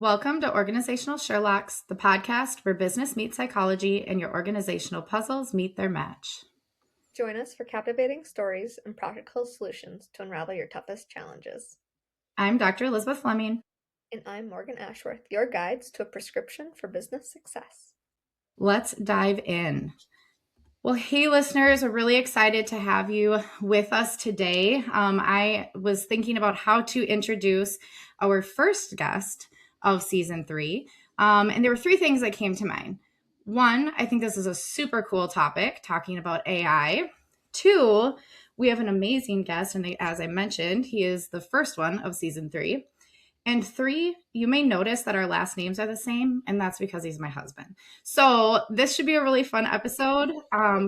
Welcome to Organizational Sherlocks, the podcast where business meets psychology and your organizational puzzles meet their match. Join us for captivating stories and practical solutions to unravel your toughest challenges. I'm Dr. Elizabeth Fleming. And I'm Morgan Ashworth, your guides to a prescription for business success. Let's dive in. Well, hey, listeners, we're really excited to have you with us today. I was thinking about how to introduce our first guest of season 3. And there were 3 things that came to mind. 1, I think this is a super cool topic, talking about AI. 2, we have an amazing guest, and as I mentioned, he is the first one of season 3. And 3, you may notice that our last names are the same, and that's because he's my husband. So this should be a really fun episode.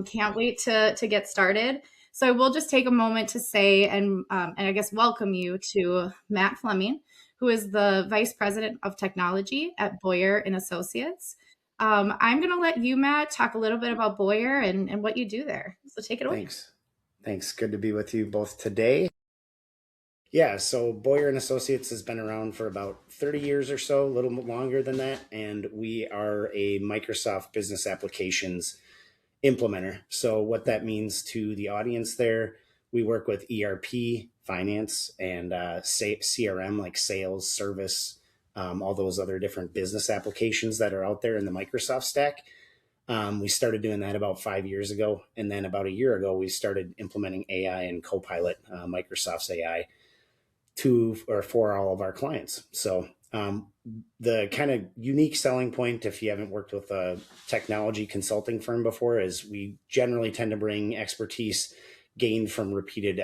Can't wait to get started. So I will just take a moment to say and I guess welcome you to Matt Fleming, who is the Vice President of Technology at Boyer and Associates. I'm going to let you, Matt, talk a little bit about Boyer and what you do there. So take it away. Thanks. Good to be with you both today. Yeah, so Boyer and Associates has been around for about 30 years or so, a little longer than that, and we are a Microsoft Business Applications implementer. So what that means to the audience there, we work with ERP, finance, and CRM like sales, service, all those other different business applications that are out there in the Microsoft stack. We started doing that about 5 years ago, and then about a year ago, we started implementing AI and Copilot, Microsoft's AI, for all of our clients. So the kind of unique selling point, if you haven't worked with a technology consulting firm before, is we generally tend to bring expertise gained from repeated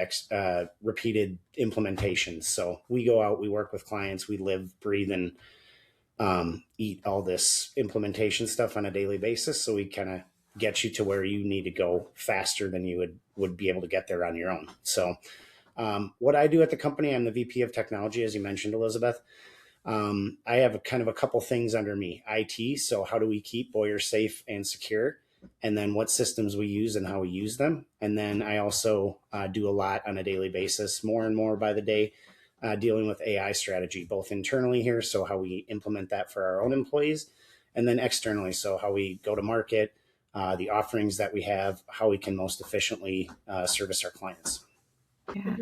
implementations. So we go out, we work with clients, we live, breathe, and eat all this implementation stuff on a daily basis. So we kind of get you to where you need to go faster than you would be able to get there on your own. So what I do at the company, I'm the VP of Technology, as you mentioned, Elizabeth. I have a couple things under me. IT, so how do we keep Boyer safe and secure? And then what systems we use and how we use them. And then I also do a lot on a daily basis, more and more by the day, dealing with AI strategy, both internally here, so how we implement that for our own employees, and then externally, so how we go to market, the offerings that we have, how we can most efficiently service our clients. Yeah.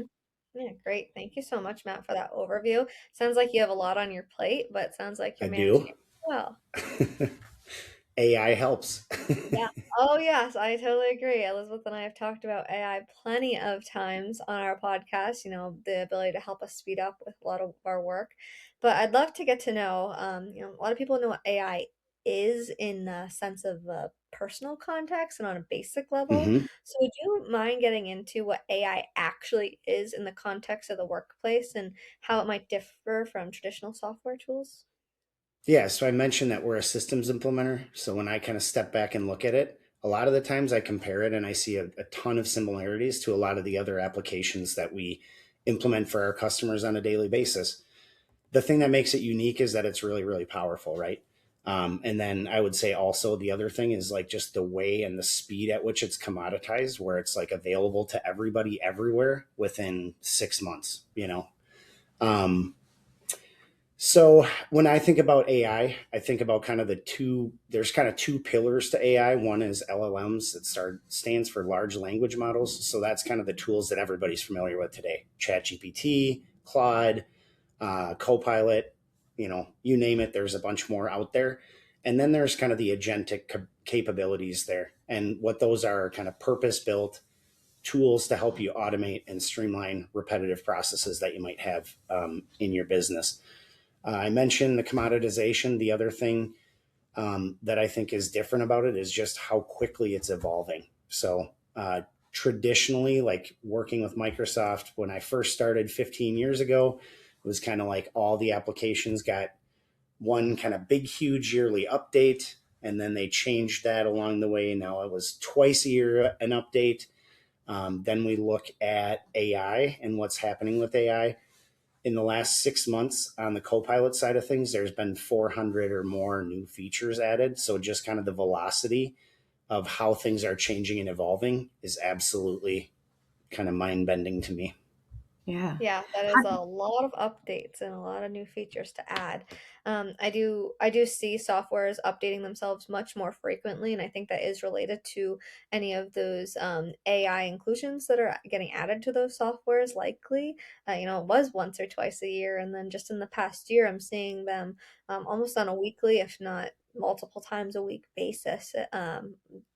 Yeah, great. Thank you so much, Matt, for that overview. Sounds like you have a lot on your plate, but sounds like you're managing it well. AI helps. Yeah. Oh, yes, I totally agree. Elizabeth and I have talked about AI plenty of times on our podcast, the ability to help us speed up with a lot of our work. But I'd love to get to know, a lot of people know what AI is in the sense of a personal context and on a basic level. Mm-hmm. So would you mind getting into what AI actually is in the context of the workplace and how it might differ from traditional software tools? Yeah, so I mentioned that we're a systems implementer. So when I kind of step back and look at it, a lot of the times I compare it and I see a ton of similarities to a lot of the other applications that we implement for our customers on a daily basis. The thing that makes it unique is that it's really, really powerful, right? And then I would say also the other thing is like just the way and the speed at which it's commoditized, where it's like available to everybody everywhere within 6 months, So when I think about AI, I think about there's kind of two pillars to AI. One is LLMs. Stands for large language models. So that's kind of the tools that everybody's familiar with today. ChatGPT, Claude, Copilot, you name it, there's a bunch more out there. And then there's kind of the agentic capabilities there. And what those are kind of purpose-built tools to help you automate and streamline repetitive processes that you might have in your business. I mentioned the commoditization. The other thing that I think is different about it is just how quickly it's evolving. So traditionally, like working with Microsoft, when I first started 15 years ago, it was kind of like all the applications got one kind of big, huge yearly update, and then they changed that along the way. Now it was twice a year an update. Then we look at AI and what's happening with AI. In the last 6 months on the Copilot side of things, there's been 400 or more new features added. So just kind of the velocity of how things are changing and evolving is absolutely kind of mind-bending to me. Yeah, that is a lot of updates and a lot of new features to add. I do see softwares updating themselves much more frequently, and I think that is related to any of those AI inclusions that are getting added to those softwares. Likely, it was once or twice a year, and then just in the past year, I'm seeing them almost on a weekly, if not multiple times a week basis.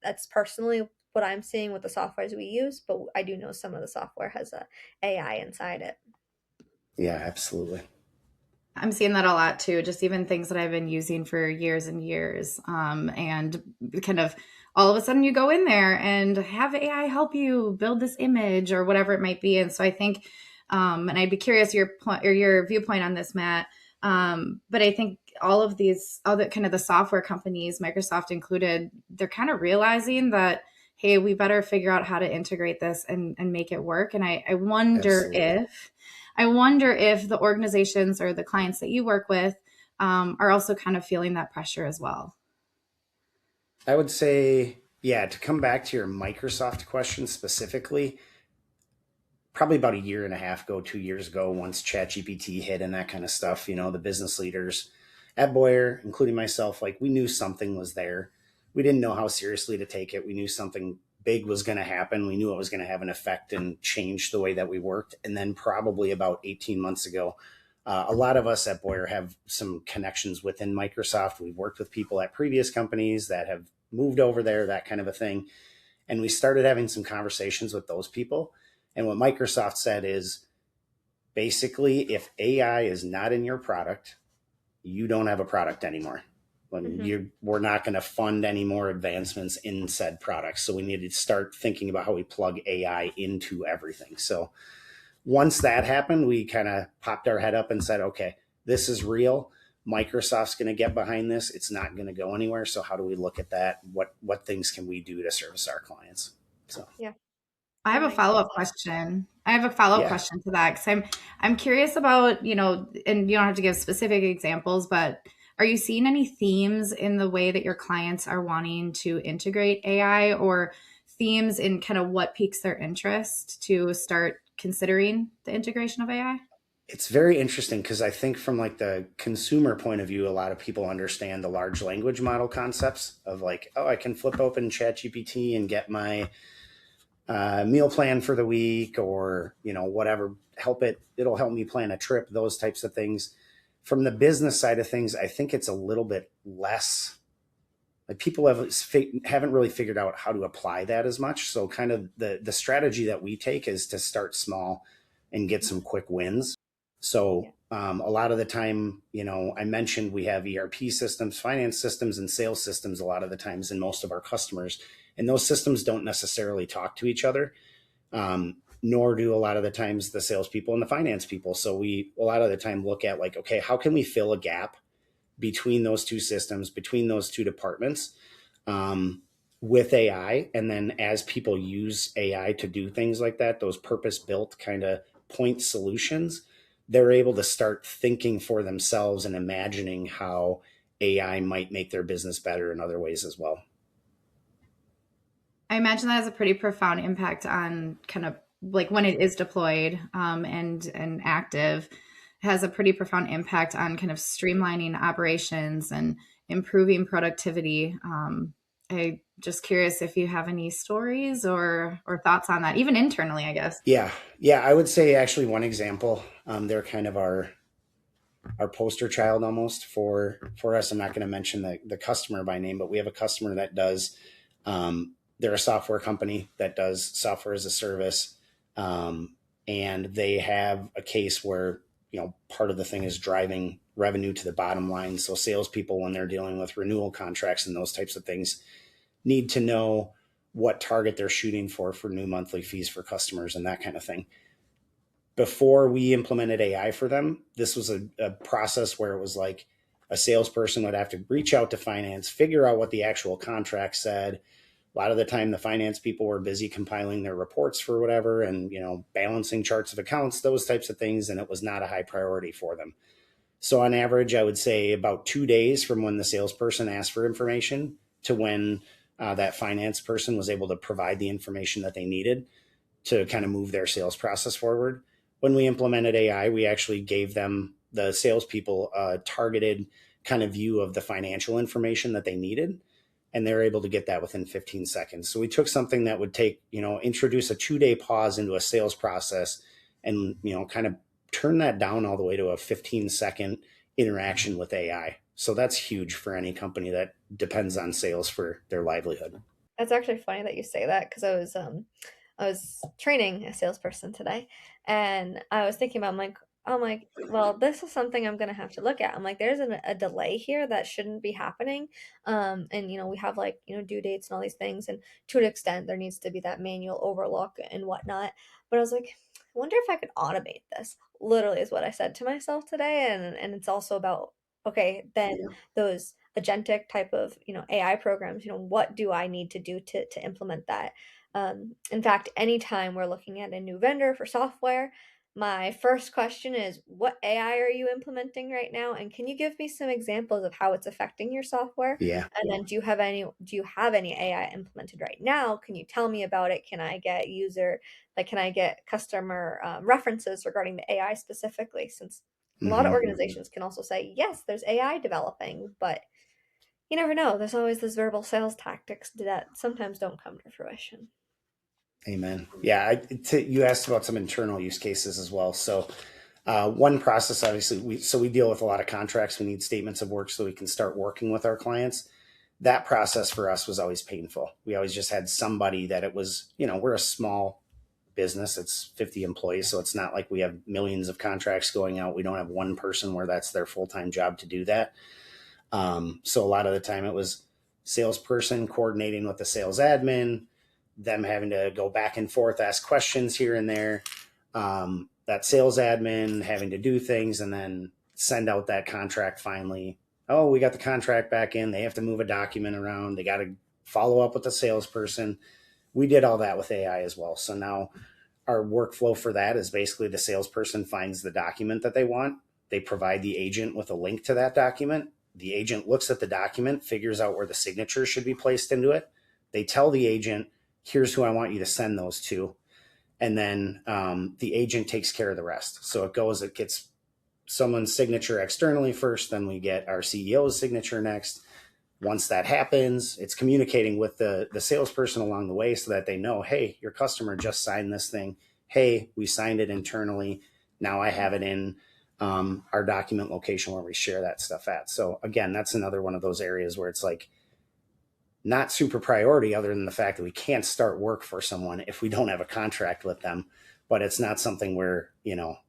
That's personally what I'm seeing with the softwares we use, but I do know some of the software has a AI inside it. Yeah, absolutely. I'm seeing that a lot too, just even things that I've been using for years and years. And kind of all of a sudden you go in there and have AI help you build this image or whatever it might be. And so I think, and I'd be curious your point or your viewpoint on this, Matt. But I think all of these other kind of the software companies, Microsoft included, they're kind of realizing that, hey, we better figure out how to integrate this and make it work. And I wonder Absolutely. if I wonder if the organizations or the clients that you work with are also kind of feeling that pressure as well. I would say, yeah, to come back to your Microsoft question specifically, probably about a year and a half ago, 2 years ago, once ChatGPT hit and that kind of stuff, the business leaders at Boyer, including myself, like we knew something was there. We didn't know how seriously to take it. We knew something big was going to happen. We knew it was going to have an effect and change the way that we worked. And then probably about 18 months ago, a lot of us at Boyer have some connections within Microsoft. We've worked with people at previous companies that have moved over there, that kind of a thing. And we started having some conversations with those people. And what Microsoft said is basically, if AI is not in your product, you don't have a product anymore. We're not going to fund any more advancements in said products. So we need to start thinking about how we plug AI into everything. So once that happened, we kind of popped our head up and said, okay, this is real. Microsoft's going to get behind this. It's not going to go anywhere. So how do we look at that? What things can we do to service our clients? So Yeah, I that have a makes follow sense. up question. I have a follow up yeah, question to that because I'm curious about, and you don't have to give specific examples, but are you seeing any themes in the way that your clients are wanting to integrate AI, or themes in kind of what piques their interest to start considering the integration of AI? it's very interesting because I think from like the consumer point of view, a lot of people understand the large language model concepts of like, oh, I can flip open ChatGPT and get my meal plan for the week, or whatever, it'll help me plan a trip, those types of things. From the business side of things, I think it's a little bit less like people haven't really figured out how to apply that as much. So kind of the strategy that we take is to start small and get some quick wins. Yeah. So a lot of the time, I mentioned we have ERP systems, finance systems, and sales systems a lot of the times in most of our customers, and those systems don't necessarily talk to each other, nor do a lot of the times the salespeople and the finance people. So we a lot of the time look at like, okay, how can we fill a gap between those two systems, between those two departments, with AI. And then as people use AI to do things like that, those purpose built kind of point solutions, they're able to start thinking for themselves and imagining how AI might make their business better in other ways as well. I imagine that has a pretty profound impact on kind of like when it is deployed and active. It has a pretty profound impact on kind of streamlining operations and improving productivity. I just curious if you have any stories or thoughts on that, even internally, I guess. Yeah. Yeah. I would say actually one example, they're kind of our poster child almost for us. I'm not going to mention the customer by name, but we have a customer that does, they're a software company that does software as a service. And they have a case where, part of the thing is driving revenue to the bottom line. So salespeople, when they're dealing with renewal contracts and those types of things, need to know what target they're shooting for new monthly fees for customers and that kind of thing. Before we implemented AI for them, this was a process where it was like a salesperson would have to reach out to finance, figure out what the actual contract said. A lot of the time, the finance people were busy compiling their reports for whatever and, balancing charts of accounts, those types of things. And it was not a high priority for them. So on average, I would say about 2 days from when the salesperson asked for information to when that finance person was able to provide the information that they needed to kind of move their sales process forward when we implemented AI, we actually gave them, the salespeople, a targeted kind of view of the financial information that they needed. And they're able to get that within 15 seconds. So we took something that would take, introduce a 2-day pause into a sales process and, kind of turn that down all the way to a 15-second interaction with AI. So that's huge for any company that depends on sales for their livelihood. That's actually funny that you say that because I was training a salesperson today, and I was thinking about I'm like, well, this is something I'm gonna have to look at. I'm like, there's a delay here that shouldn't be happening, and we have like due dates and all these things, and to an extent there needs to be that manual overlook and whatnot. But I was like, I wonder if I could automate this. Literally is what I said to myself today, and it's also about okay, then those agentic type of AI programs, what do I need to do to implement that? In fact, anytime we're looking at a new vendor for software, my first question is, what AI are you implementing right now? And can you give me some examples of how it's affecting your software? Yeah. And then do you have any AI implemented right now? Can you tell me about it? Can I get can I get customer references regarding the AI specifically? Since a lot of organizations can also say, yes, there's AI developing, but you never know. There's always those verbal sales tactics that sometimes don't come to fruition. Amen. Yeah, you asked about some internal use cases as well. So one process, obviously, we deal with a lot of contracts. We need statements of work so we can start working with our clients. That process for us was always painful. We always just had somebody that it was, we're a small business. It's 50 employees. So it's not like we have millions of contracts going out. We don't have one person where that's their full-time job to do that. So a lot of the time it was salesperson coordinating with the sales admin, them having to go back and forth, ask questions here and there. That sales admin having to do things and then send out that contract finally. Oh, we got the contract back in. They have to move a document around. They got to follow up with the salesperson. We did all that with AI as well. So now our workflow for that is basically the salesperson finds the document that they want. They provide the agent with a link to that document. The agent looks at the document, figures out where the signature should be placed into it. They tell the agent, here's who I want you to send those to. And then the agent takes care of the rest. So it gets someone's signature externally first, then we get our CEO's signature next. Once that happens, it's communicating with the salesperson along the way so that they know, hey, your customer just signed this thing. Hey, we signed it internally. Now I have it in our document location where we share that stuff at. So again, that's another one of those areas where it's like not super priority other than the fact that we can't start work for someone if we don't have a contract with them. But it's not something where,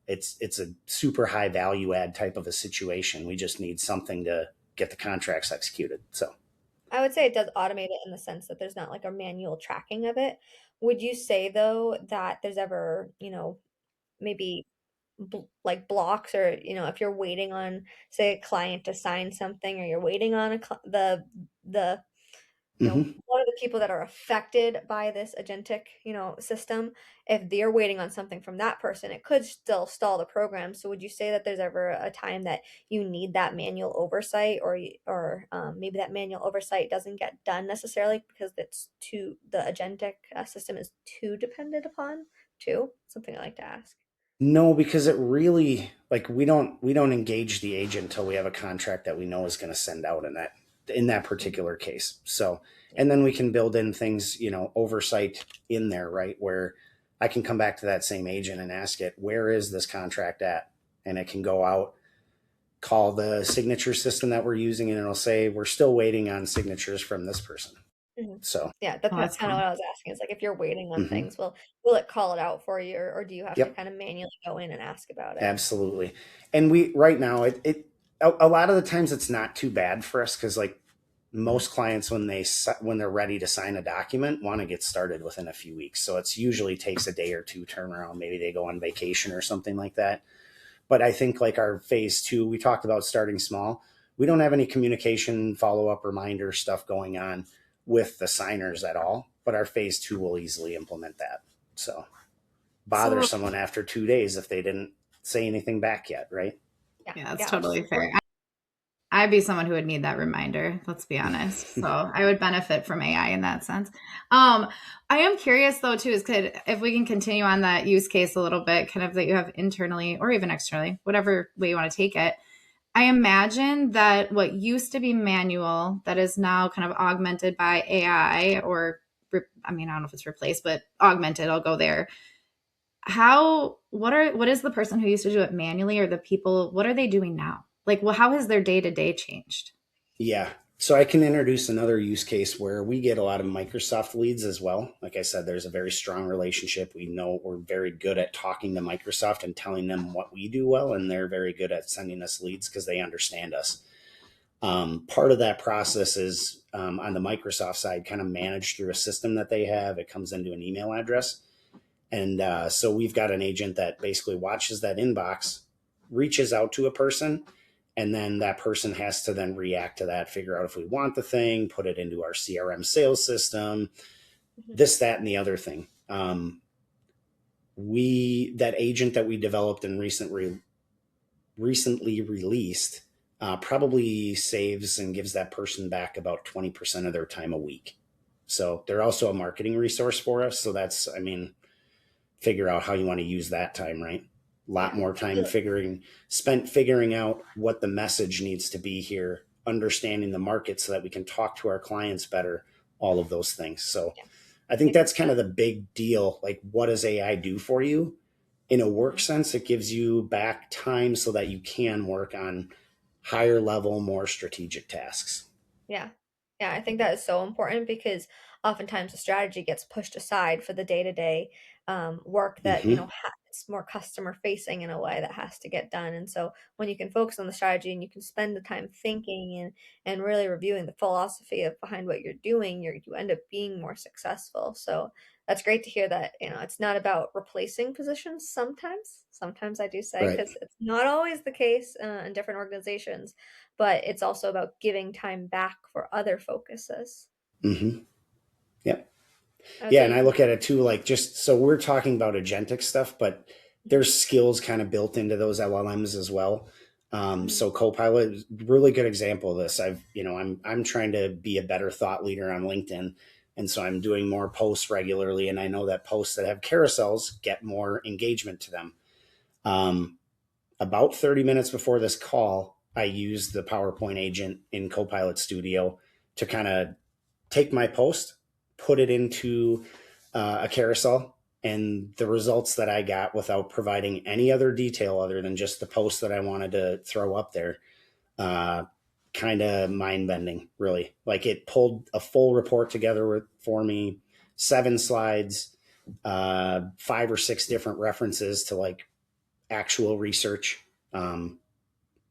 it's a super high value add type of a situation. We just need something to get the contracts executed. So I would say it does automate it in the sense that there's not like a manual tracking of it. Would you say though that there's ever, maybe like blocks or, if you're waiting on say a client to sign something or you're waiting on the one of the people that are affected by this agentic, system, if they're waiting on something from that person, it could still stall the program. So would you say that there's ever a time that you need that manual oversight or maybe that manual oversight doesn't get done necessarily because the agentic system is too dependent upon too? Something I like to ask. No, because it really, like, we don't engage the agent until we have a contract that we know is going to send out in that particular case. So, and then we can build in things, oversight in there, right? Where I can come back to that same agent and ask it, where is this contract at? And it can go out, call the signature system that we're using, and it'll say, we're still waiting on signatures from this person. So, Yeah, that's Oh, that's kind of fun. what I was asking. Is like if you're waiting on mhm. things, will it call it out for you, or do you have to Yep. kind of manually go in and ask about it? Absolutely. And right now a lot of the times it's not too bad for us because like most clients when they're ready to sign a document want to get started within a few weeks. So it's usually takes a day or two turnaround. Maybe they go on vacation or something like that. But I think like our phase 2, we talked about starting small. We don't have any communication, follow-up, reminder stuff going on with the signers at all, but our phase 2 will easily implement that. So bother So, someone after 2 days if they didn't say anything back yet, right? Yeah, yeah, that's yeah, which is totally fair. important. I'd be someone who would need that reminder, let's be honest. So I would benefit from AI in that sense. I am curious though too, if we can continue on that use case a little bit, kind of that you have internally or even externally, whatever way you want to take it. I imagine that what used to be manual that is now kind of augmented by AI or I mean, I don't know if it's replaced, but augmented, I'll go there. What is the person who used to do it manually or the people, what are they doing now? Like, well, how has their day-to-day changed? Yeah. So I can introduce another use case where we get a lot of Microsoft leads as well. Like I said, there's a very strong relationship. We know we're very good at talking to Microsoft and telling them what we do well, and they're very good at sending us leads because they understand us. Part of that process is on the Microsoft side, kind of managed through a system that they have. It comes into an email address. And so we've got an agent that basically watches that inbox, reaches out to a person, and then that person has to then react to that, figure out if we want the thing, put it into our CRM sales system, this, that, and the other thing. That agent that we developed and recently released probably saves and gives that person back about 20% of their time a week. So they're also a marketing resource for us. So that's, I mean, figure out how you want to use that time, right? A lot more time spent figuring out what the message needs to be here, understanding the market so that we can talk to our clients better, all of those things. So I think that's kind of the big deal. Like, what does AI do for you? In a work sense, it gives you back time so that you can work on higher level, more strategic tasks. Yeah. Yeah, I think that is so important because oftentimes the strategy gets pushed aside for the day-to-day work that, Mm-hmm. it's more customer facing in a way that has to get done. And so when you can focus on the strategy and you can spend the time thinking and really reviewing the philosophy of behind what you're doing, you end up being more successful. So that's great to hear that, it's not about replacing positions sometimes. Sometimes I do say, Right. because it's not always the case in different organizations, but it's also about giving time back for other focuses. Mm-hmm. Yep. I would Yeah, say and you I can. look at it too, like, just so we're talking about agentic stuff, but there's skills kind of built into those LLMs as well. Mhm. So Copilot is a really good example of this. I'm trying to be a better thought leader on LinkedIn, and so I'm doing more posts regularly, and I know that posts that have carousels get more engagement to them. Um, about 30 minutes before this call, I used the PowerPoint agent in Copilot Studio to kind of take my post, put it into a carousel, and the results that I got without providing any other detail other than just the post that I wanted to throw up there, uh, kind of mind bending, really. Like, it pulled a full report together for me, 7 slides, 5 or 6 different references to like actual research. Um,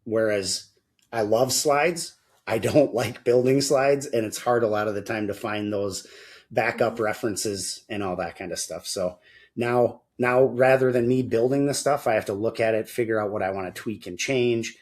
Whereas I love slides, I don't like building slides, and it's hard a lot of the time to find those backup Mhm. references and all that kind of stuff. So now rather than me building the stuff, I have to look at it, figure out what I want to tweak and change,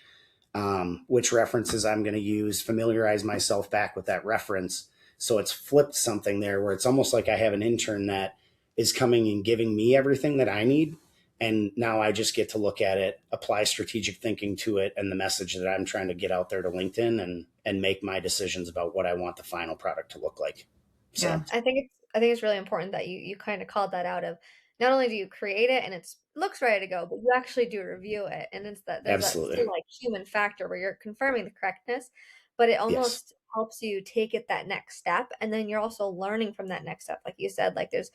which references I'm going to use, familiarize myself back with that reference. So it's flipped something there where it's almost like I have an intern that is coming and giving me everything that I need. And now I just get to look at it, apply strategic thinking to it and the message that I'm trying to get out there to LinkedIn, and make my decisions about what I want the final product to look like. Yeah. So I think it's really important that you kind of called that out of not only do you create it and it looks ready to go, but you actually do review it. And it's that there's that absolutely. still like human factor where you're confirming the correctness, but it Yes. almost helps you take it that next step. And then you're also learning from that next step. Like you said, like there's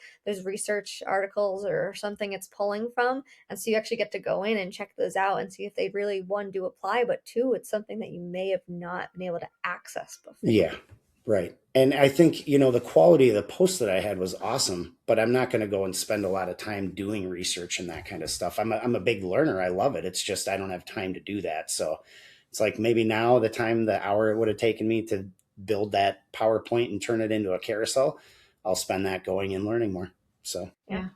research articles or something it's pulling from. And so you actually get to go in and check those out and see if they really, one, do apply, but two, it's something that you may have not been able to access before. Yeah. Right. And I think, the quality of the post that I had was awesome, but I'm not going to go and spend a lot of time doing research and that kind of stuff. I'm a big learner. I love it. It's just, I don't have time to do that. So it's like maybe now the hour it would have taken me to build that PowerPoint and turn it into a carousel, I'll spend that going and learning more. So, Yeah.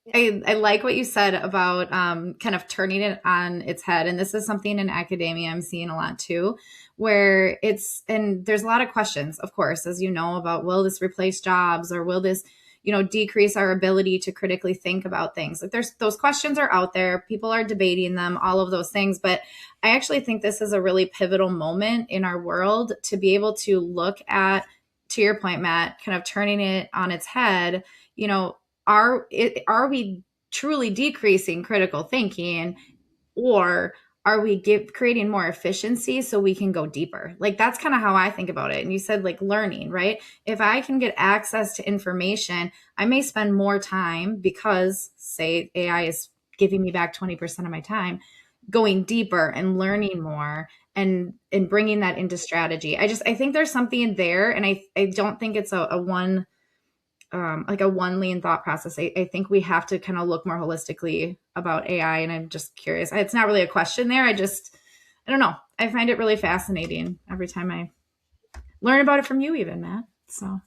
Yeah. Yeah. I like what you said about kind of turning it on its head. And this is something in academia I'm seeing a lot too, and there's a lot of questions, of course, as you know, about will this replace jobs or will this, decrease our ability to critically think about things. Like those questions are out there, people are debating them, all of those things. But I actually think this is a really pivotal moment in our world to be able to look at, to your point, Matt, kind of turning it on its head. Are we truly decreasing critical thinking, or are we creating more efficiency so we can go deeper? Like, that's kind of how I think about it. And you said like learning, right? If I can get access to information, I may spend more time because, say, AI is giving me back 20% of my time, going deeper and learning more and bringing that into strategy. I think there's something there, and I don't think it's a one like a one lean thought process. I think we have to kind of look more holistically about AI. And I'm just curious. It's not really a question there. I don't know. I find it really fascinating every time I learn about it from you, even, Matt. So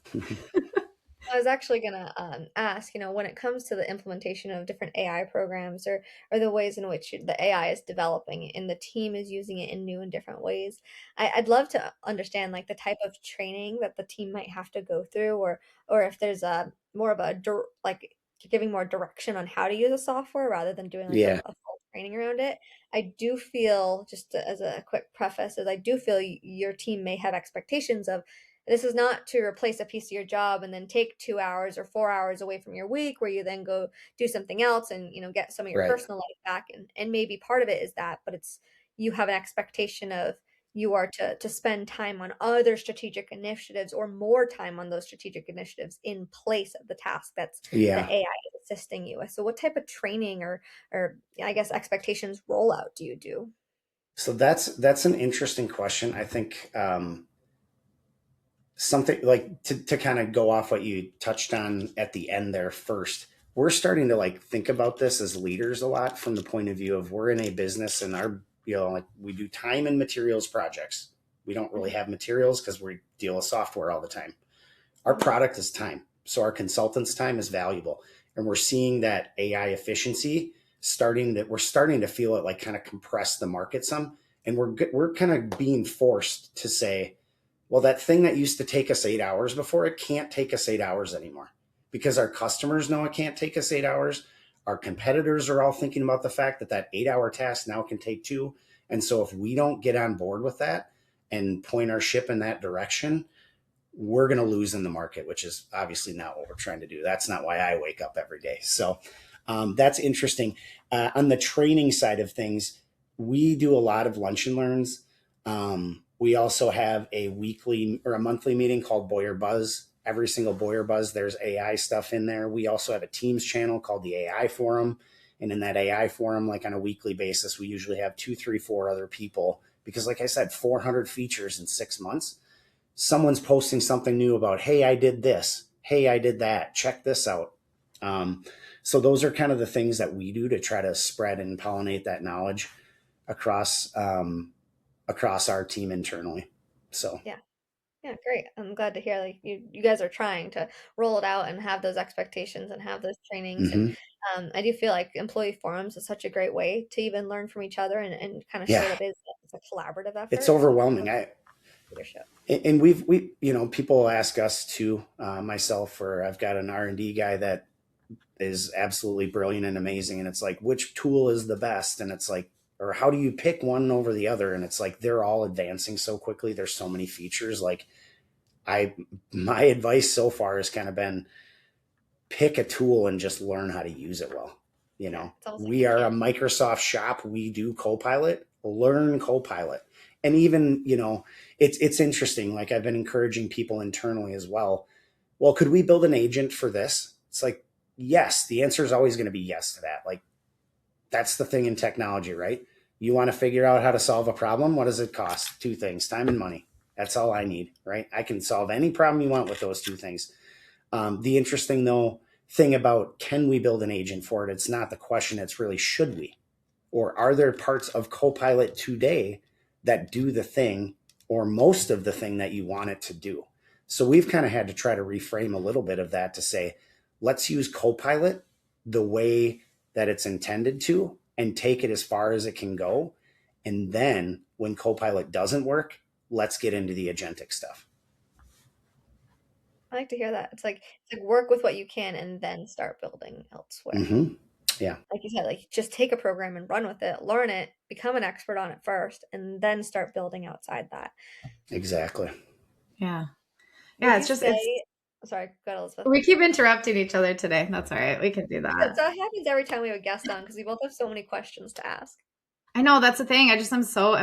I was actually gonna ask, when it comes to the implementation of different AI programs or the ways in which the AI is developing and the team is using it in new and different ways, I'd love to understand like the type of training that the team might have to go through, or if there's a more of a like giving more direction on how to use a software rather than doing like Yeah. a full training around it. I do feel, just as a quick preface, is I do feel your team may have expectations of this is not to replace a piece of your job and then take 2 hours or 4 hours away from your week where you then go do something else and get some of your Right. personal life back. And maybe part of it is that, but it's you have an expectation of you are to spend time on other strategic initiatives or more time on those strategic initiatives in place of the task that's the Yeah. AI is assisting you with. So what type of training or I guess expectations rollout do you do? So that's an interesting question. I think something like to kind of go off what you touched on at the end there first. We're starting to like think about this as leaders a lot from the point of view of we're in a business and our like we do time and materials projects. We don't really have materials because we deal with software all the time. Our product is time. So our consultants' time is valuable. And we're seeing that AI efficiency we're starting to feel it like kind of compress the market some. And we're kind of being forced to say, well, that thing that used to take us 8 hours before, it can't take us 8 hours anymore because our customers know it can't take us 8 hours. Our competitors are all thinking about the fact that that 8 hour task now can take 2. And so if we don't get on board with that and point our ship in that direction, we're going to lose in the market, which is obviously not what we're trying to do. That's not why I wake up every day. So that's interesting. On the training side of things, we do a lot of lunch and learns. We also have a weekly or a monthly meeting called Boyer Buzz. Every single Boyer Buzz, there's AI stuff in there. We also have a Teams channel called the AI Forum. And in that AI Forum, like on a weekly basis, we usually have 2, 3, 4 other people because, like I said, 400 features in 6 months. Someone's posting something new about, hey, I did this. Hey, I did that. Check this out. So those are kind of the things that we do to try to spread and pollinate that knowledge across our team internally. So Yeah. Yeah, great. I'm glad to hear like you guys are trying to roll it out and have those expectations and have those trainings. And mm-hmm. I do feel like employee forums is such a great way to even learn from each other and kind of show Yeah, that it's a collaborative it's effort and overwhelming. leadership. And we people ask us to myself, or I've got an R&D guy that is absolutely brilliant and amazing, and it's like, which tool is the best? And it's like, or how do you pick one over the other? And it's like they're all advancing so quickly. There's so many features. Like my advice so far has kind of been pick a tool and just learn how to use it well. We are a Microsoft shop. We do Copilot. Learn Copilot. And even, it's interesting. Like I've been encouraging people internally as well. Well, could we build an agent for this? It's like, yes, the answer is always going to be yes to that. Like that's the thing in technology, right? You want to figure out how to solve a problem. What does it cost? 2 things, time and money. That's all I need, right? I can solve any problem you want with those 2 things. The interesting thing about can we build an agent for it? It's not the question. It's really, should we? Or are there parts of Copilot today that do the thing or most of the thing that you want it to do? So we've kind of had to try to reframe a little bit of that to say, let's use Copilot the way that it's intended to and take it as far as it can go. And then when Copilot doesn't work, let's get into the agentic stuff. I like to hear that. It's like work with what you can and then start building elsewhere. Mm-hmm. Yeah, Like you said, like just take a program and run with it, learn it, become an expert on it first, and then start building outside that. exactly. Yeah. Yeah. Would It's you just, it's, say, sorry, go ahead, Elizabeth. we keep interrupting each other today. That's all right. We can do that. So it happens every time we have a guest on because we both have so many questions to ask. I know that's the thing. I'm so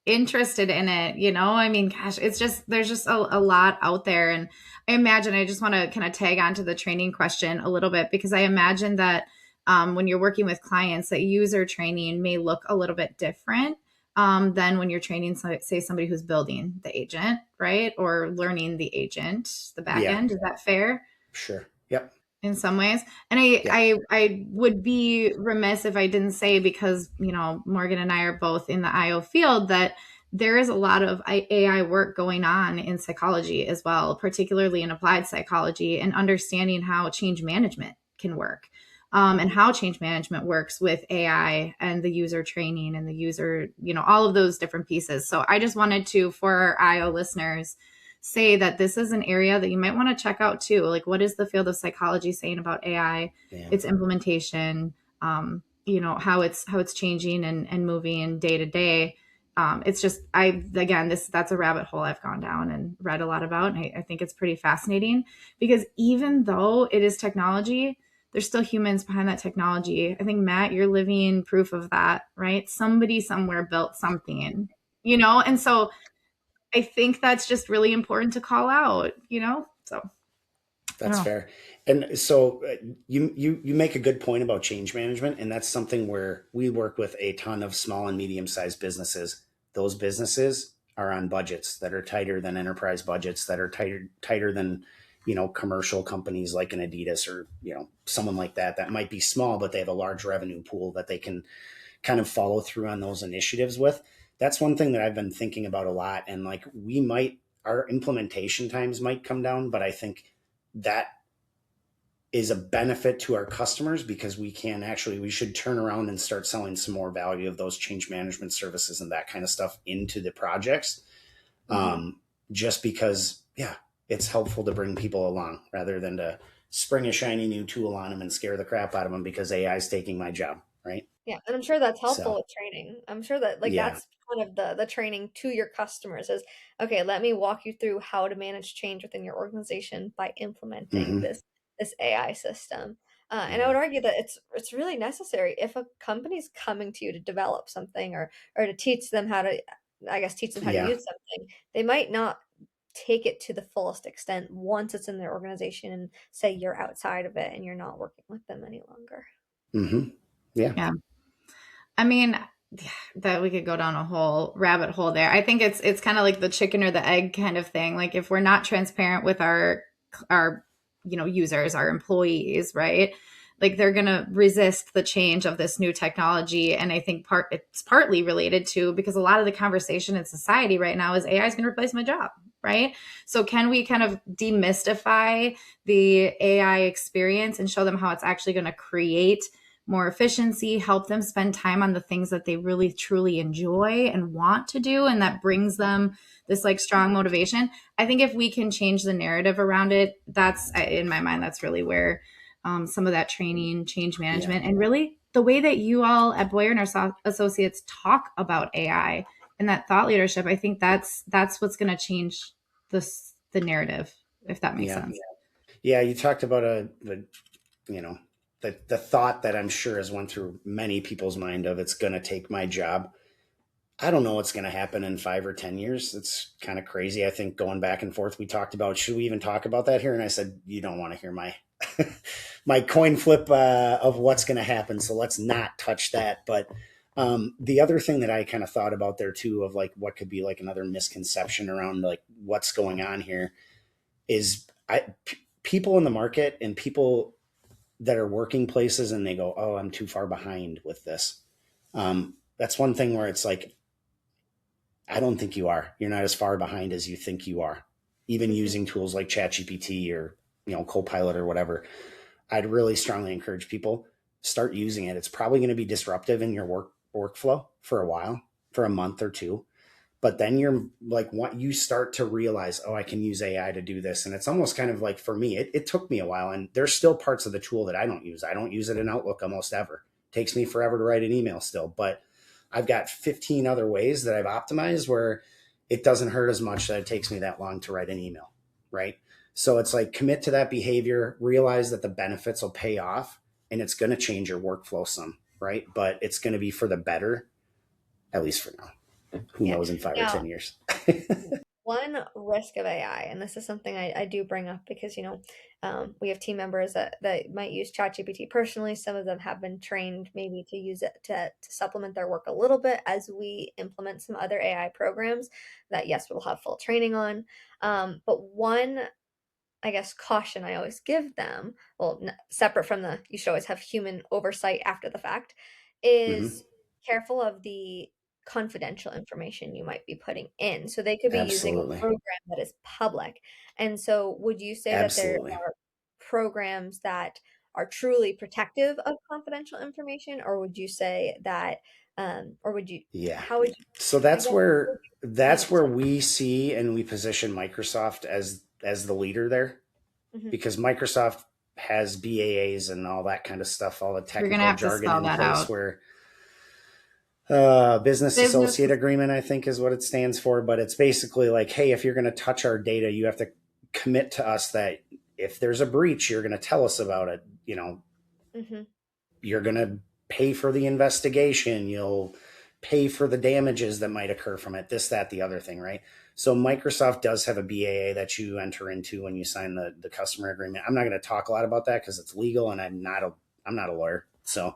interested in it, you know? I mean, gosh, it's just, there's just a lot out there. And I imagine, I just want to kind of tag onto the training question a little bit, because I imagine that when you're working with clients, that user training may look a little bit different than when you're training, say, somebody who's building the agent, right? Or learning the agent, the back Yeah, end. Is that fair? sure. Yep. In some ways. And Yeah. I would be remiss if I didn't say, because, you know, Morgan and I are both in the IO field, that there is a lot of AI work going on in psychology as well, particularly in applied psychology, and understanding how change management can work. And how change management works with AI and the user training and the user, you know, all of those different pieces. So I just wanted to, for our IO listeners, say that this is an area that you might want to check out too. Like, what is the field of psychology saying about AI, Yeah. its implementation, you know, how it's changing and moving day to day. It's just, that's a rabbit hole I've gone down and read a lot about. And I think it's pretty fascinating, because even though it is technology, there's still humans behind that technology. I think, Matt, you're living proof of that, right? Somebody somewhere built something, you know? And so I think that's just really important to call out, you know? So I don't That's know. fair. And so you make a good point about change management, and that's something where we work with a ton of small and medium sized businesses. Those businesses are on budgets that are tighter than enterprise budgets, that are tighter than, you know, commercial companies like an Adidas or, you know, someone like that, that might be small, but they have a large revenue pool that they can kind of follow through on those initiatives with. That's one thing that I've been thinking about a lot. And like, our implementation times might come down, but I think that is a benefit to our customers, because we should turn around and start selling some more value of those change management services and that kind of stuff into the projects. Mm-hmm. Just because, yeah, it's helpful to bring people along rather than to spring a shiny new tool on them and scare the crap out of them because AI is taking my job. Right. Yeah, and I'm sure that's helpful So, with training. I'm sure that like yeah. that's kind of the training to your customers is, okay, let me walk you through how to manage change within your organization by implementing Hmm. this AI system. And I Yeah. would argue that it's really necessary if a company's coming to you to develop something or to teach them how to, I guess, teach them how to Yeah. use something. They might not take it to the fullest extent once it's in their organization and say you're outside of it and you're not working with them any longer. Hmm. Yeah. Yeah. I mean, that we could go down a whole rabbit hole there. I think it's kind of like the chicken or the egg kind of thing. Like, if we're not transparent with our you know, users, our employees, right? Like, they're going to resist the change of this new technology. And I think it's partly related to, because a lot of the conversation in society right now is AI is going to replace my job, right? So can we kind of demystify the AI experience and show them how it's actually going to create more efficiency, help them spend time on the things that they really truly enjoy and want to do, and that brings them this like strong motivation. I think if we can change the narrative around it, that's, in my mind, that's really where some of that training, change Yeah. management, and really the way that you all at Boyer and Associates talk about AI and that thought leadership, I think that's what's going to change the narrative, if that makes Yeah. sense. Yeah. You talked about you know, the thought that I'm sure has went through many people's mind of it's going to take my job. I don't know what's going to happen in 5 or 10 years. It's kind of crazy. I think going back and forth, we talked about, should we even talk about that here? And I said, you don't want to hear my, my coin flip of what's going to happen. So let's not touch that. But the other thing that I kind of thought about there too, of like, what could be like another misconception around like what's going on here is people in the market and people that are working places and they go, oh, I'm too far behind with this. That's one thing where it's like, I don't think you are. You're not as far behind as you think you are. Even Mhm. using tools like ChatGPT or, you know, Copilot or whatever, I'd really strongly encourage people start using it. It's probably going to be disruptive in your workflow for a while, for a month or two, But then you're like, what you start to realize, oh, I can use AI to do this. And it's almost kind of like, for me, it took me a while, and there's still parts of the tool that I don't use. I don't use it in Outlook almost ever. It takes me forever to write an email still, but I've got 15 other ways that I've optimized where it doesn't hurt as much that it takes me that long to write an email. Right. So it's like, commit to that behavior, realize that the benefits will pay off, and it's going to change your workflow some, right? But it's going to be for the better, at least for now. Who Yeah. knows in 5 or 10 years? One risk of AI, and this is something I do bring up because, we have team members that might use ChatGPT personally. Some of them have been trained maybe to use it to supplement their work a little bit as we implement some other AI programs that, yes, we'll have full training on. But one, I guess, caution I always give them, well, separate from the you should always have human oversight after the fact, Mm-hmm. is careful of the confidential information you might be putting in. So they could be using a Absolutely. program that is public. And so would you say that there Absolutely. are programs that are truly protective of confidential information, or would you say that, or would you, Yeah. how would you, So I guess, how would you that's answer? where we see and we position Microsoft as the leader there, Mhm. because Microsoft has BAAs and all that kind of stuff, all the You're gonna technical have to jargon spell in that place out. where business Business. associate agreement, I think is what it stands for. But it's basically like, hey, if you're going to touch our data, you have to commit to us that if there's a breach, you're going to tell us about it. Mhm. You're going to pay for the investigation. You'll pay for the damages that might occur from it. This, that, the other thing, right? So Microsoft does have a BAA that you enter into when you sign the customer agreement. I'm not going to talk a lot about that because it's legal, and I'm not a lawyer. So,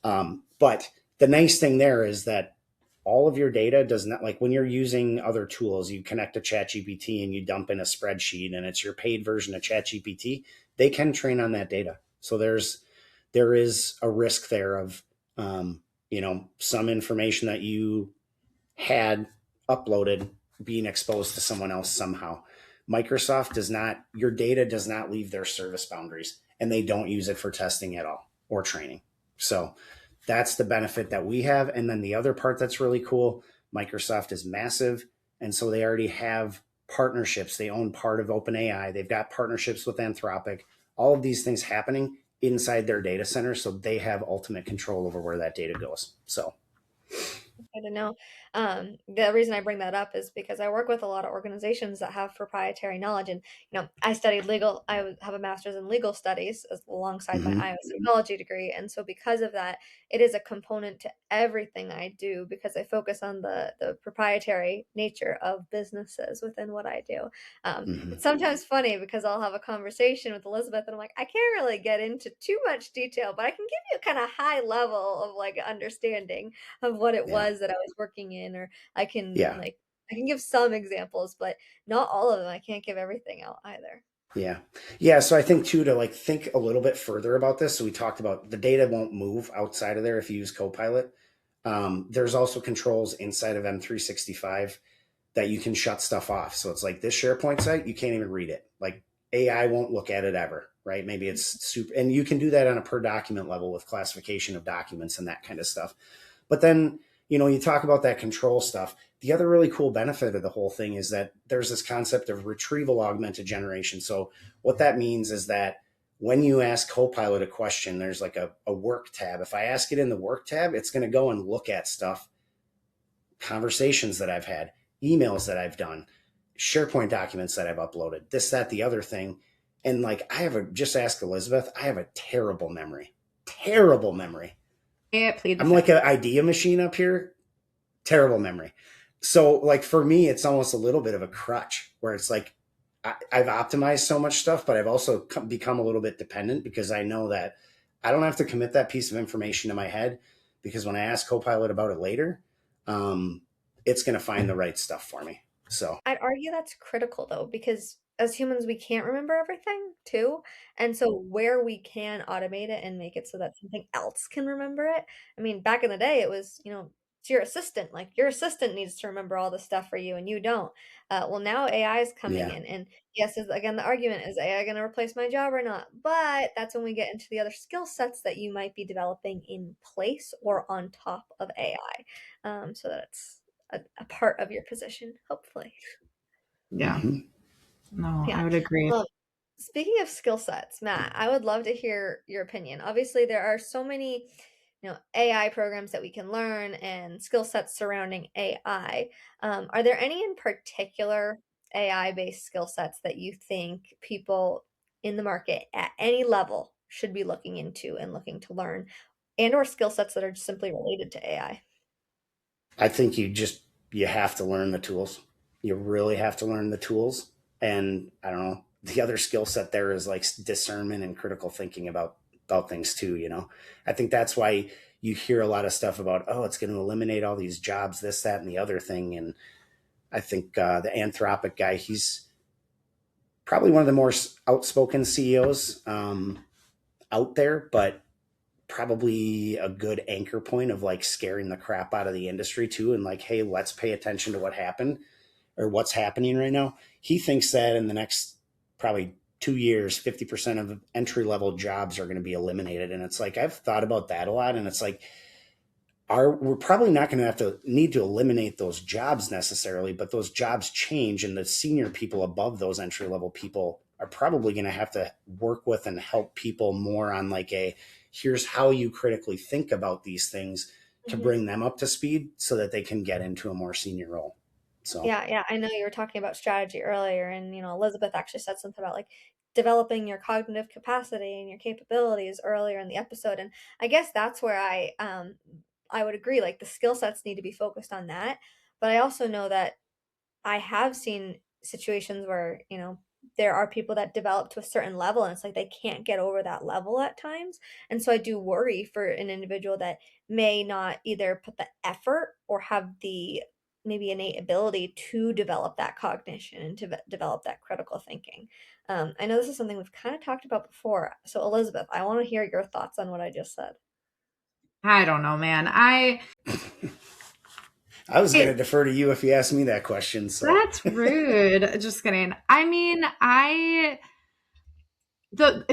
but the nice thing there is that all of your data does not, like when you're using other tools, you connect to ChatGPT and you dump in a spreadsheet and it's your paid version of ChatGPT, they can train on that data. So there is a risk there of, some information that you had uploaded being exposed to someone else somehow. Microsoft does not, your data does not leave their service boundaries, and they don't use it for testing at all or training. So that's the benefit that we have. And then the other part that's really cool, Microsoft is massive. And so they already have partnerships. They own part of OpenAI. They've got partnerships with Anthropic, all of these things happening inside their data center. So they have ultimate control over where that data goes. So, I don't know. The reason I bring that up is because I work with a lot of organizations that have proprietary knowledge, and I studied legal. Have a master's in legal studies alongside my mm-hmm, Iowa psychology degree, and so because of that, it is a component to everything I do because I focus on the proprietary nature of businesses within what I do. mm-hmm, It's sometimes funny because I'll have a conversation with Elizabeth, and I'm like, I can't really get into too much detail, but I can give you a kind of high level of like understanding of what it yeah, was that I was working in, or yeah. I can give some examples, but not all of them. I can't give everything out either. Yeah. Yeah. So I think too, to like think a little bit further about this. So we talked about the data won't move outside of there if you use Copilot. There's also controls inside of M365 that you can shut stuff off. So it's like this SharePoint site, you can't even read it. Like AI won't look at it ever, right? Maybe it's super, and you can do that on a per document level with classification of documents and that kind of stuff. But then, you talk about that control stuff. The other really cool benefit of the whole thing is that there's this concept of retrieval augmented generation. So what that means is that when you ask Copilot a question, there's like a work tab. If I ask it in the work tab, it's going to go and look at stuff, conversations that I've had, emails that I've done, SharePoint documents that I've uploaded, this, that, the other thing. And like, just ask Elizabeth, I have a terrible memory, terrible memory. Plead the I'm fifth. like an idea machine up here, terrible memory. So like for me, it's almost a little bit of a crutch where it's like, I've optimized so much stuff, but I've also become a little bit dependent because I know that I don't have to commit that piece of information to my head, because when I ask Copilot about it later, um, it's going to find the right stuff for me. So I'd argue that's critical though, because as humans, we can't remember everything too. And so where we can automate it and make it so that something else can remember it. I mean, back in the day, it was, it's your assistant. Like your assistant needs to remember all the stuff for you and you don't. Well, now AI is coming yeah, in. And yes, again, the argument is AI going to replace my job or not? But that's when we get into the other skill sets that you might be developing in place or on top of AI. So that it's a part of your position, hopefully. Yeah. No, Yeah. I would agree. Speaking of skill sets, Matt, I would love to hear your opinion. Obviously, there are so many, AI programs that we can learn and skill sets surrounding AI. Are there any in particular AI-based skill sets that you think people in the market at any level should be looking into and looking to learn, and or skill sets that are just simply related to AI? I think you have to learn the tools. You really have to learn the tools. And I don't know, the other skill set there is like discernment and critical thinking about things too, you know. I think that's why you hear a lot of stuff about, oh, it's going to eliminate all these jobs, this, that, and the other thing. And I think the Anthropic guy, he's probably one of the more outspoken CEOs out there, but probably a good anchor point of like scaring the crap out of the industry too. And like, hey, let's pay attention to what happened or what's happening right now. He thinks that in the next probably 2 years, 50% of entry level jobs are going to be eliminated. And it's like, I've thought about that a lot. And it's like, we're probably not going to have to need to eliminate those jobs necessarily, but those jobs change, and the senior people above those entry level people are probably going to have to work with and help people more on like here's how you critically think about these things to Mhm. bring them up to speed so that they can get into a more senior role. So Yeah, I know you were talking about strategy earlier, and Elizabeth actually said something about like developing your cognitive capacity and your capabilities earlier in the episode, and I guess that's where I would agree. Like the skill sets need to be focused on that, but I also know that I have seen situations where, there are people that develop to a certain level and it's like they can't get over that level at times. And so I do worry for an individual that may not either put the effort or have the maybe innate ability to develop that cognition and to develop that critical thinking. I know this is something we've kind of talked about before. So, Elizabeth, I want to hear your thoughts on what I just said. I don't know, man. I was going to defer to you if you asked me that question. So That's rude. Just kidding. I mean,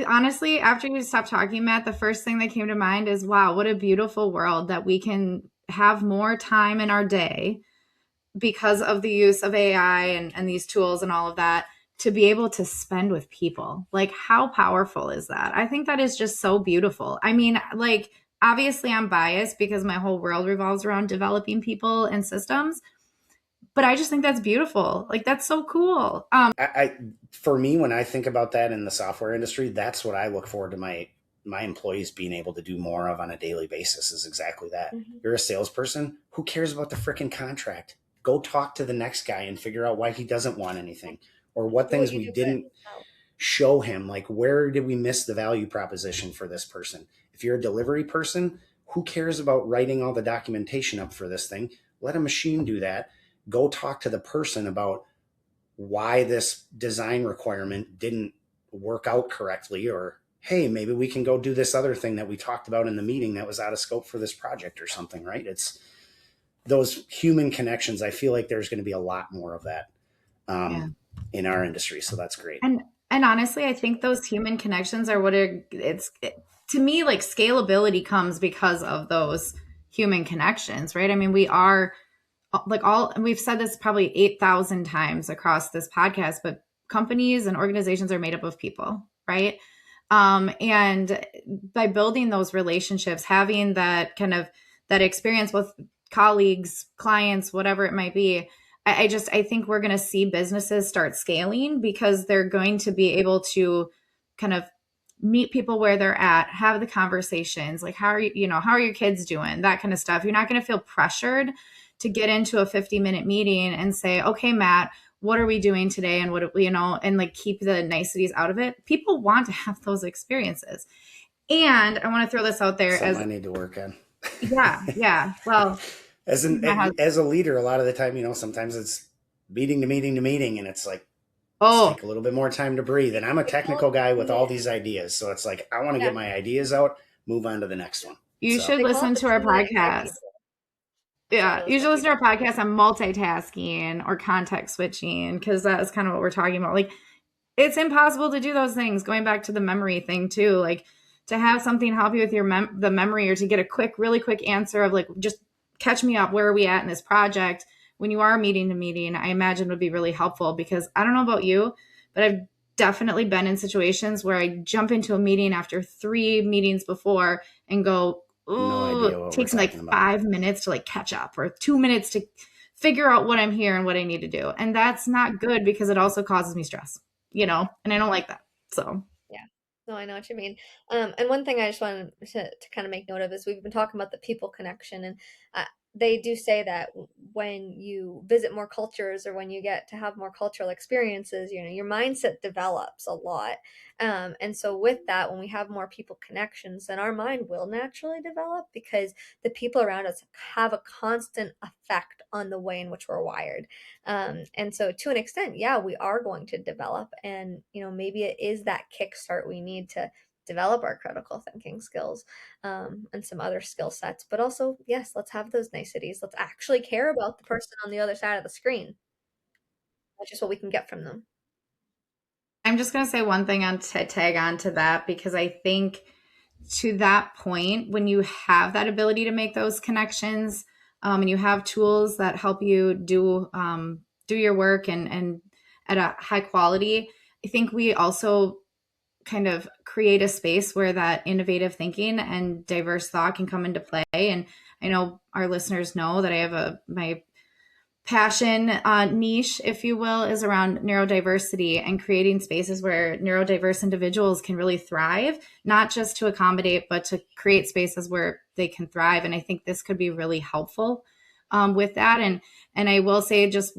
honestly, after you stopped talking, Matt, the first thing that came to mind is, wow, what a beautiful world that we can have more time in our day because of the use of AI and these tools and all of that to be able to spend with people. Like, how powerful is that? I think that is just so beautiful. I mean, like, obviously, I'm biased because my whole world revolves around developing people and systems, but I just think that's beautiful. Like, that's so cool. for me, when I think about that in the software industry, that's what I look forward to my employees being able to do more of on a daily basis is exactly that. Mm-hmm. You're a salesperson. Who cares about the freaking contract? Go talk to the next guy and figure out why he doesn't want anything or what Do what things you we do best. didn't show him. Like, where did we miss the value proposition for this person? If you're a delivery person, who cares about writing all the documentation up for this thing? Let a machine do that. Go talk to the person about why this design requirement didn't work out correctly, or hey, maybe we can go do this other thing that we talked about in the meeting that was out of scope for this project or something, right? It's those human connections. I feel like there's going to be a lot more of that Yeah. in our industry, so that's great. And honestly, I think those human connections are to me, like, scalability comes because of those human connections, right? I mean, we are like and we've said this probably 8,000 times across this podcast, but companies and organizations are made up of people, right? And by building those relationships, having that kind of that experience with colleagues, clients, whatever it might be, I think we're going to see businesses start scaling because they're going to be able to kind of meet people where they're at, have the conversations, like, how are how are your kids doing, that kind of stuff. You're not going to feel pressured to get into a 50-minute meeting and say, okay, Matt, what are we doing today? And what, and like keep the niceties out of it. People want to have those experiences. And I want to throw this out there Something I need to work on. Yeah. Well, as a leader, a lot of the time, sometimes it's meeting to meeting to meeting, and it's like, let's take a little bit more time to breathe. And I'm a technical guy with all these ideas, so it's like I want to get my ideas out, move on to the next one. You should listen to our podcast. Yeah, you should listen to our podcast on multitasking or context switching, because that is kind of what we're talking about. Like, it's impossible to do those things. Going back to the memory thing too, like to have something help you with your the memory, or to get a really quick answer of like, just catch me up. Where are we at in this project? when you are meeting to meeting, I imagine would be really helpful, because I don't know about you, but I've definitely been in situations where I jump into a meeting after 3 meetings before and go, No ooh, idea it what we're takes me like talking about. 5 minutes to like catch up, or 2 minutes to figure out what I'm here and what I need to do. And that's not good, because it also causes me stress, and I don't like that. So Yeah. No, I know what you mean. And one thing I just wanted to kind of make note of is we've been talking about the people connection, and they do say that when you visit more cultures, or when you get to have more cultural experiences, your mindset develops a lot. And so with that, when we have more people connections, then our mind will naturally develop, because the people around us have a constant effect on the way in which we're wired. And so to an extent, yeah, we are going to develop, and maybe it is that kickstart we need to develop our critical thinking skills, and some other skill sets. But also, yes, let's have those niceties. Let's actually care about the person on the other side of the screen. That's just what we can get from them. I'm just going to say one thing on to tag on to that, because I think to that point, when you have that ability to make those connections, and you have tools that help you do your work and at a high quality, I think we also kind of create a space where that innovative thinking and diverse thought can come into play. And I know our listeners know that I have my passion niche, if you will, is around neurodiversity and creating spaces where neurodiverse individuals can really thrive, not just to accommodate, but to create spaces where they can thrive. And I think this could be really helpful with that. And I will say, just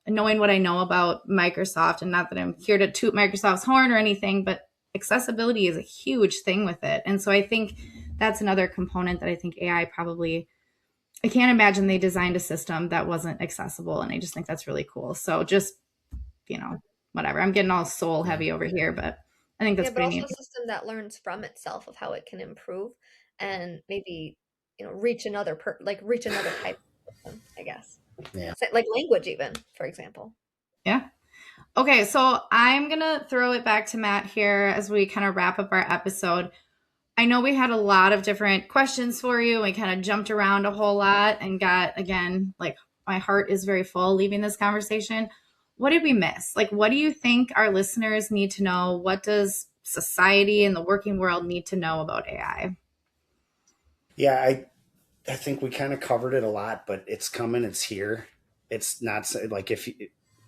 knowing what I know about Microsoft, and not that I'm here to toot Microsoft's horn or anything, but accessibility is a huge thing with it. And so I think that's another component that I think AI probably, I can't imagine they designed a system that wasn't accessible. And I just think that's really cool. So just, whatever. I'm getting all soul Yeah. heavy over here, but I think that's Yeah, but pretty also neat. a system that learns from itself of how it can improve, and maybe reach another reach another type of system, I guess. Yeah. Like language, even, for example. Yeah. Okay. So I'm going to throw it back to Matt here as we kind of wrap up our episode. I know we had a lot of different questions for you. We kind of jumped around a whole lot and got, again, like, my heart is very full leaving this conversation. What did we miss? Like, what do you think our listeners need to know? What does society and the working world need to know about AI? Yeah, I think we kind of covered it a lot, but it's coming, it's here. It's not like,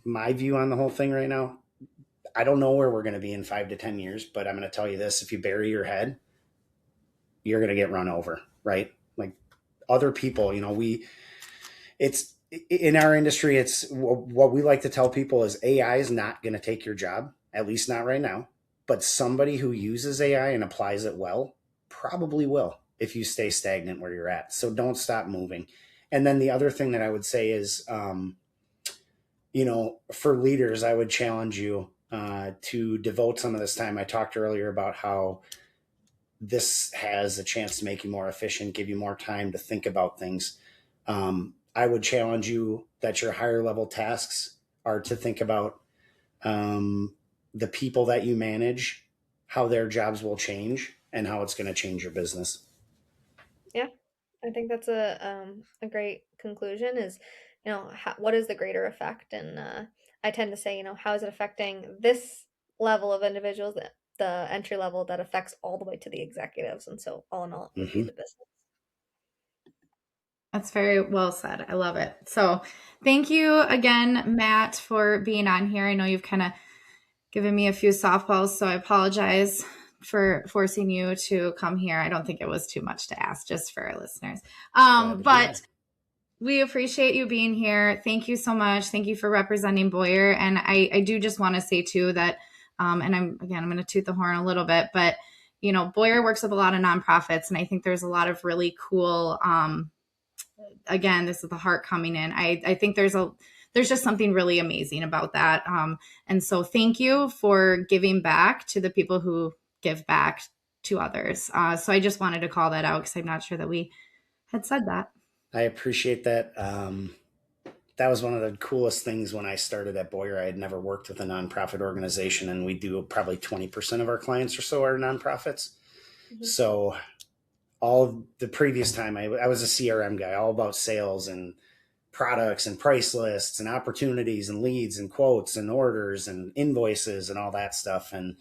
my view on the whole thing right now, I don't know where we're going to be in 5 to 10 years, but I'm going to tell you this: if you bury your head, you're going to get run over, right? Like other people, it's in our industry, it's what we like to tell people is AI is not going to take your job, at least not right now. But somebody who uses AI and applies it well probably will, if you stay stagnant where you're at. So don't stop moving. And then the other thing that I would say is, for leaders, I would challenge you to devote some of this time. I talked earlier about how this has a chance to make you more efficient, give you more time to think about things. I would challenge you that your higher level tasks are to think about the people that you manage, how their jobs will change, and how it's going to change your business. Yeah, I think that's a great conclusion. Is what is the greater effect? And I tend to say, how is it affecting this level of individuals, the entry level, that affects all the way to the executives? And so all in all, it would be Mm-hmm. the business. That's very well said. I love it. So thank you again, Matt, for being on here. I know you've kind of given me a few softballs, so I apologize for forcing you to come here. I don't think it was too much to ask, just for our listeners. Glad to be But here. we appreciate you being here. Thank you so much. Thank you for representing Boyer. And I do just want to say too that, and I'm going to toot the horn a little bit, but Boyer works with a lot of nonprofits, and I think there's a lot of really cool, again, this is the heart coming in. I think there's just something really amazing about that. And so thank you for giving back to the people who give back to others. So I just wanted to call that out, because I'm not sure that we had said that. I appreciate that. That was one of the coolest things when I started at Boyer. I had never worked with a nonprofit organization, and we do probably 20% of our clients or so are nonprofits. Mm-hmm. So all the previous time I was a CRM guy, all about sales and products and price lists and opportunities and leads and quotes and orders and invoices and all that stuff. And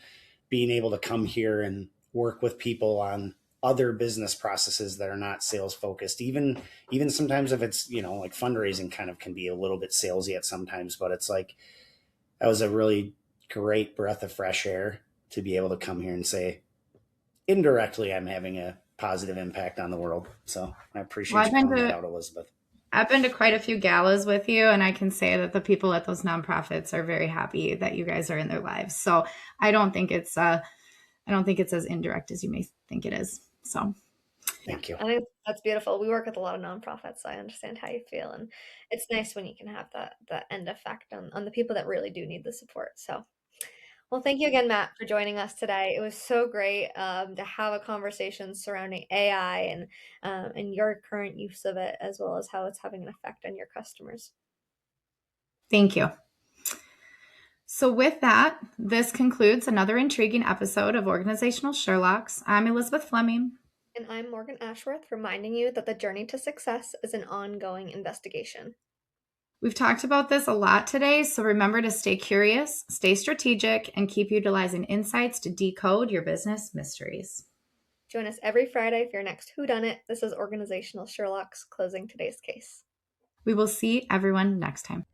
being able to come here and work with people on other business processes that are not sales focused, even sometimes if it's, like fundraising kind of can be a little bit salesy at sometimes, but it's like, that was a really great breath of fresh air to be able to come here and say, indirectly, I'm having a positive impact on the world. So I appreciate you calling that out, Elizabeth. I've been to quite a few galas with you, and I can say that the people at those nonprofits are very happy that you guys are in their lives. So I don't think it's as indirect as you may think it is. So thank you. I think that's beautiful. We work with a lot of nonprofits, so I understand how you feel, and it's nice when you can have that end effect on the people that really do need the support. So, well, thank you again, Matt, for joining us today. It was so great to have a conversation surrounding AI and your current use of it, as well as how it's having an effect on your customers. thank you. So with that, this concludes another intriguing episode of Organizational Sherlocks. I'm Elizabeth Fleming. And I'm Morgan Ashworth, reminding you that the journey to success is an ongoing investigation. We've talked about this a lot today, so remember to stay curious, stay strategic, and keep utilizing insights to decode your business mysteries. Join us every Friday for your next Whodunit. This is Organizational Sherlocks closing today's case. We will see everyone next time.